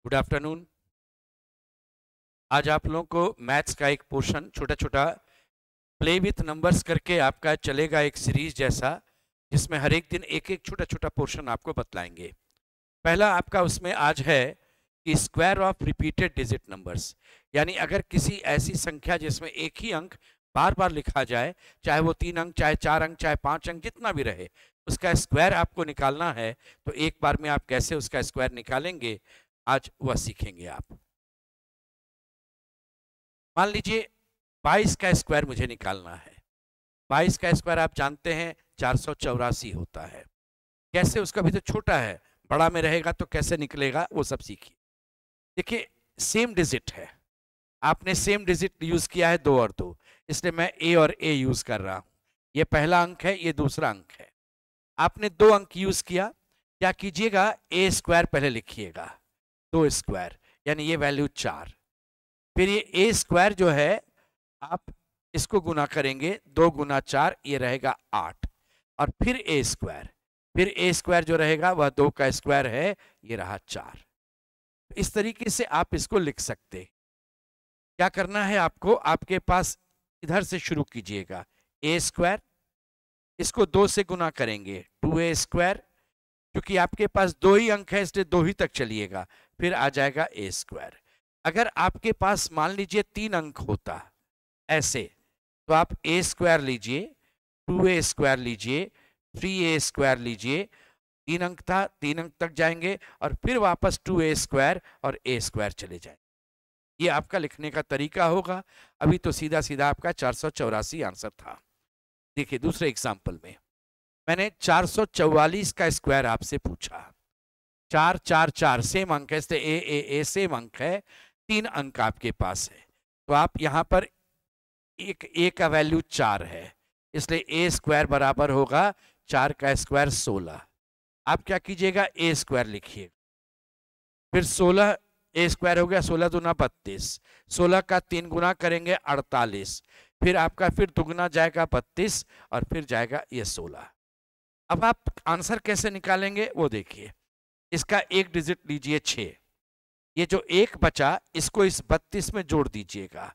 Good afternoon. आज आप लोगों को मैथ्स का एक पोर्शन छोटा छोटा प्ले विथ नंबर्स करके आपका चलेगा, एक सीरीज जैसा, जिसमें हर एक दिन एक एक छोटा छोटा पोर्शन आपको बतलाएंगे। पहला आपका उसमें आज है कि square of repeated digit numbers, यानी अगर किसी ऐसी संख्या जिसमें एक ही अंक बार बार लिखा जाए, चाहे वो 3 अंक, चाहे 4 अंक, चाहे 5 अंक, जितना भी रहे, उसका स्क्वायर आपको निकालना है। तो एक बार में आप कैसे उसका स्क्वायर निकालेंगे, आज वह सीखेंगे आप। मान लीजिए 22 का स्क्वायर मुझे निकालना है। 22 का स्क्वायर आप जानते हैं 484 होता है। कैसे, उसका भी तो छोटा है, बड़ा में रहेगा तो कैसे निकलेगा वो सब सीखिए। देखिए, सेम डिजिट है, आपने सेम डिजिट यूज किया है 2 और 2, इसलिए मैं ए और ए यूज कर रहा हूं। ये पहला अंक है, ये दूसरा अंक है। आपने 2 अंक यूज किया, क्या कीजिएगा, ए स्क्वायर पहले लिखिएगा, 2 स्क्वायर यानी ये वैल्यू 4। फिर ये ए स्क्वायर जो है आप इसको गुना करेंगे, 2 गुना 4, ये रहेगा 8। और फिर ए स्क्वायर जो रहेगा वह 2 का स्क्वायर है, ये रहा 4। इस तरीके से आप इसको लिख सकते। क्या करना है आपको, आपके पास इधर से शुरू कीजिएगा, ए स्क्वायर, इसको 2 से गुना करेंगे, 2a स्क्वायर, क्योंकि आपके पास 2 ही अंक है इसलिए 2 ही तक चलिएगा, फिर आ जाएगा ए स्क्वायर। अगर आपके पास मान लीजिए 3 अंक होता ऐसे, तो आप ए स्क्वायर लीजिए, 2a स्क्वायर लीजिए, 3a स्क्वायर लीजिए, 3 अंक था, 3 अंक तक जाएंगे और फिर वापस 2a स्क्वायर और a स्क्वायर चले जाएंगे। ये आपका लिखने का तरीका होगा। अभी तो सीधा सीधा आपका 484 आंसर था। देखिए दूसरे एग्जाम्पल में मैंने 444 का स्क्वायर आपसे पूछा। 4 4 4 सेम अंक है, इसलिए ए सेम अंक है, 3 अंक आपके पास है, तो आप यहां पर एक ए का वैल्यू 4 है, इसलिए ए स्क्वायर बराबर होगा 4 का स्क्वायर 16। आप क्या कीजिएगा, ए स्क्वायर लिखिए, फिर 16 ए स्क्वायर हो गया, 16 दूना 32, 16 का 3 गुना करेंगे 48, फिर आपका फिर दुगना जाएगा 32 और फिर जाएगा ये 16। अब आप आंसर कैसे निकालेंगे वो देखिए। इसका एक डिजिट लीजिए 6, ये जो एक बचा इसको इस 32 में जोड़ दीजिएगा,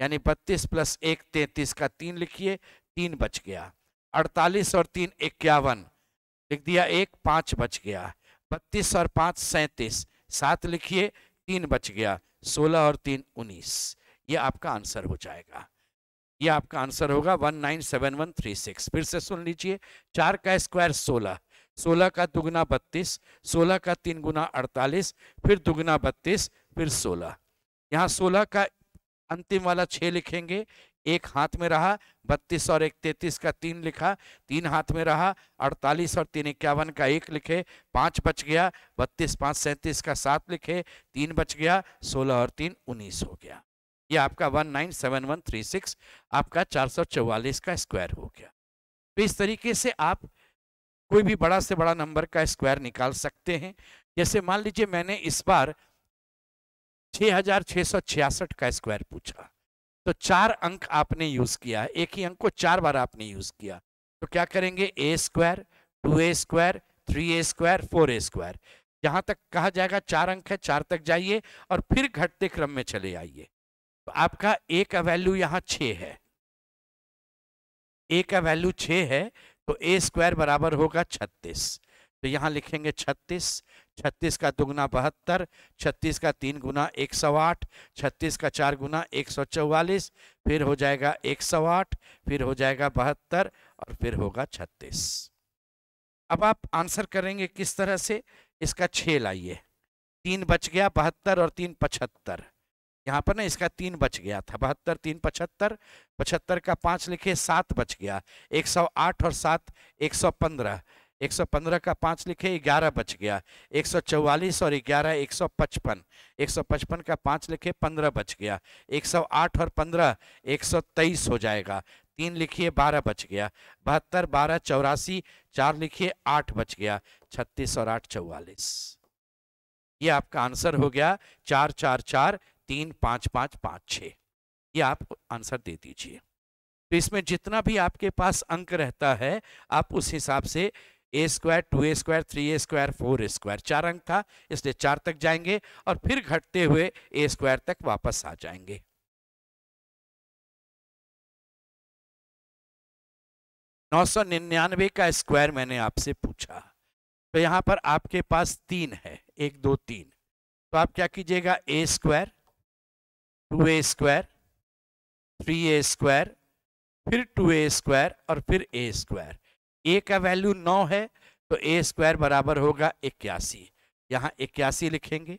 यानी 32 + 1 33 का 3 लिखिए, 3 बच गया। 48 और 3 51 लिख दिया, 1 5 बच गया। 32 और 5 37, 7 लिखिए, 3 बच गया। 16 और 3 19, ये आपका आंसर हो जाएगा। ये आपका आंसर होगा 197136। फिर से सुन लीजिए, 4 का स्क्वायर 16, 16 का दुगना 32, 16 का 3 गुना 48, फिर दुगना 32, फिर 16। यहाँ 16 का अंतिम वाला 6 लिखेंगे, 1 हाथ में रहा, 32 और 1 33 का 3 लिखा, 3 हाथ में रहा, 48 और 3 51 का 1 लिखे, 5 बच गया, 32 5 37 का 7 लिखे, 3 बच गया, 16 और 3 19 हो गया। ये आपका 197136 आपका 444 का स्क्वायर हो गया। तो इस तरीके से आप कोई भी बड़ा से बड़ा नंबर का स्क्वायर निकाल सकते हैं। जैसे मान लीजिए मैंने इस बार 6666 का स्क्वायर पूछा, तो 4 अंक आपने यूज किया, एक ही अंक को 4 बार आपने यूज किया, तो क्या करेंगे, A square, 2a square, 3a square, 4a square. जहां तक कहा जाएगा 4 अंक है, 4 तक जाइए और फिर घटते क्रम में चले आइए। तो आपका ए का वैल्यू यहाँ 6 है, ए का वैल्यू 6 है, तो ए स्क्वायर बराबर होगा 36। तो यहाँ लिखेंगे 36, 36 का दुगना 72, 36 का 3 गुना 108, 36 का 4 गुना 144, फिर हो जाएगा 108, फिर हो जाएगा 72 और फिर होगा 36। अब आप आंसर करेंगे किस तरह से, इसका 6 लाइए, 3 बच गया, 72 और 3 75, यहाँ पर ना इसका 3 बच गया था, 72 3 75, 75 का 5 लिखे, 7 बच गया, 108 और 7 115, 115 का 5 लिखे, 11 बच गया, 144 और 11 155, 155 का 5 लिखे, 15 बच गया, 108 और 15 123 हो जाएगा, 3 लिखिए, 12 बच गया, 72 12 84, 4 लिखिए, 8 बच गया, 36 और 8 44। ये आपका आंसर हो गया 4 4 4 3 5 5 5 6। ये आप आंसर दे दीजिए। तो इसमें जितना भी आपके पास अंक रहता है, आप उस हिसाब से A square, 2a square, 3a square, 4a square. 4 अंक था इसलिए 4 तक जाएंगे और फिर घटते हुए a स्क्वायर तक वापस आ जाएंगे। 999 का स्क्वायर मैंने आपसे पूछा, तो यहां पर आपके पास 3 है, 1 2 3, तो आप क्या कीजिएगा, a square, 2a square, 3a square, फिर 2a स्क्वायर और फिर a स्क्वायर। a का वैल्यू 9 है तो a स्क्वायर बराबर होगा 81। यहाँ 81 लिखेंगे,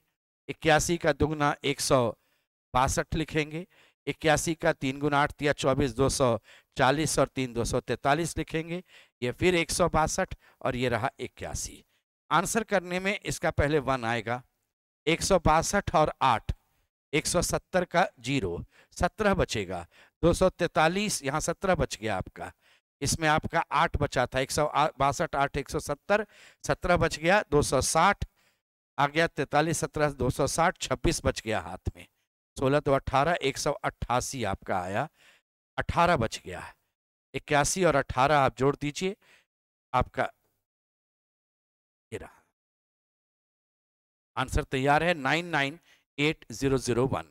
81 का दुगना 162 लिखेंगे, 81 का 3 गुना 8 या 24 240 और 3 243 लिखेंगे, ये फिर 162 और ये रहा 81। आंसर करने में इसका पहले 1 आएगा, 162 और 8 170 का 0, 17 बचेगा, 243, यहाँ 17 बच गया आपका, इसमें आपका 8 बचा था, 162 8 170, 17 बच गया, 260 आ गया, 43 17 260, 26 बच गया हाथ में, 16 तो 18, 188 आपका आया, 18 बच गया, 81 और 18 आप जोड़ दीजिए, आपका ये रहा आंसर तैयार है, 998001,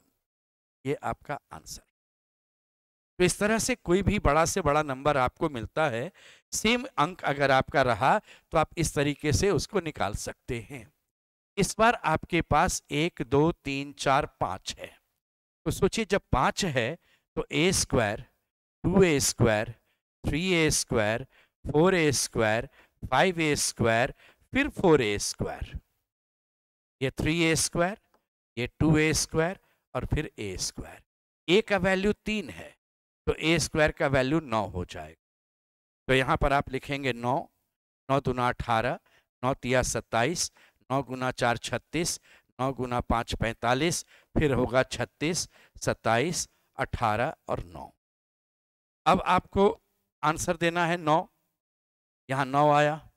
ये आपका आंसर। तो इस तरह से कोई भी बड़ा से बड़ा नंबर आपको मिलता है, सेम अंक अगर आपका रहा तो आप इस तरीके से उसको निकाल सकते हैं। इस बार आपके पास 1 2 3 4 5 है, तो सोचिए जब 5 है तो a square, 2a square, 3a square, 4a square, 5a square, फिर 4a स्क्वायर, ये 3a स्क्वायर, ये 2a स्क्वायर और फिर a स्क्वायर। a का वैल्यू 3 है तो a स्क्वायर का वैल्यू 9 हो जाएगा, तो यहाँ पर आप लिखेंगे 9, 9 दूना 18, 9 तिया 27, 9 गुना 4 36, 9 गुना 5 45, फिर होगा 36, 27, 18 और 9। अब आपको आंसर देना है 9, यहाँ 9 आया,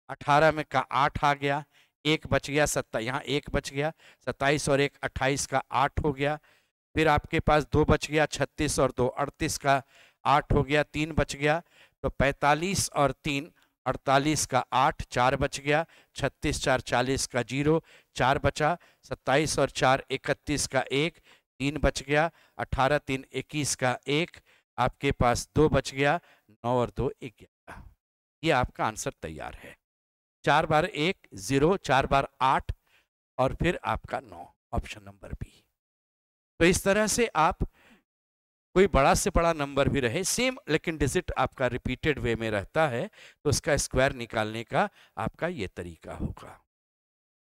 18 में का 8 आ गया, 1 बच गया, यहाँ 1 बच गया, 27 और 1 28 का 8 हो गया, फिर आपके पास 2 बच गया, 36 और 2 38 का 8 हो गया, 3 बच गया, तो 45 और 3 48 का 8, 4 बच गया, 36 4 40 का 0, 4 बचा, 27 और 4 31 का 1, 3 बच गया, 18 3 21 का 1, आपके पास 2 बच गया, 9 और 2 11। ये आपका आंसर तैयार है, 4 बार 1 0, 4 बार 8 और फिर आपका 9, ऑप्शन नंबर बी। तो इस तरह से आप कोई बड़ा से बड़ा नंबर भी रहे, सेम लेकिन डिजिट आपका रिपीटेड वे में रहता है, तो उसका स्क्वायर निकालने का आपका ये तरीका होगा।